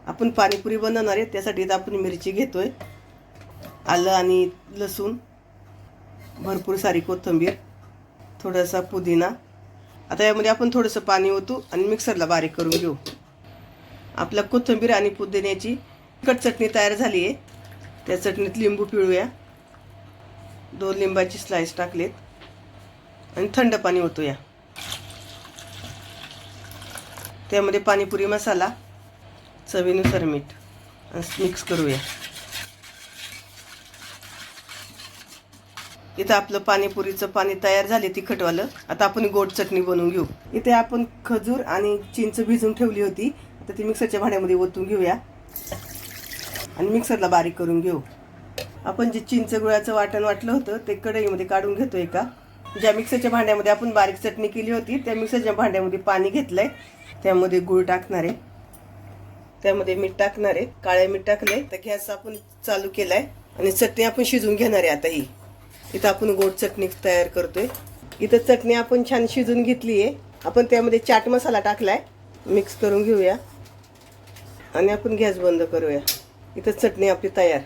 आपण पाणीपुरी बनवणार आहे, त्यासाठी इथं आपण मिरची घेतोय, आलं आणि लसूण, भरपूर सारी कोथिंबीर, थोडासा पुदिना. आता यामध्ये आपण थोडंसं पाणी ओतू आणि मिक्सरला बारीक करून घेऊ. आपल्या कोथिंबीर आणि पुदिन्याची तिखट चटणी तयार झाली आहे. त्या चटणीत लिंबू पिळूया. 2 लिंबाची स्लाइस टाकलेत आणि थंड पाणी ओतूया. त्यामध्ये पाणीपुरी मसाला, चवीनुसार मीठ मिक्स करूया. इथं आपलं पाणीपुरीचं पाणी तयार झाले तिखटवालं. आता आपण गोड चटणी बनवून घेऊ. इथे आपण खजूर आणि चिंच भिजवून ठेवली होती. आता ती मिक्सरच्या भांड्यामध्ये ओतून घेऊया आणि मिक्सरला बारीक करून घेऊ. आपण जे चिंच गुळाचं वाटण वाटलं होतं ते कढईमध्ये काढून घेतोय का. ज्या मिक्सरच्या भांड्यामध्ये आपण बारीक चटणी केली होती त्या मिक्सरच्या भांड्यामध्ये पाणी घेतलंय. त्यामध्ये गूळ टाकणार आहे, त्यामध्ये मीठ टाकणार आहे, काळे मीठ टाकले. तर गॅस आपण चालू केलाय आणि चटणी आपण शिजवून घेणार आहे. आता ही इथं आपण गोड चटणी तयार करतोय. इथं चटणी आपण छान शिजून घेतली आहे. आपण त्यामध्ये चाट मसाला टाकलाय. मिक्स करून घेऊया आणि आपण गॅस बंद करूया. इथं चटणी आपली तयार.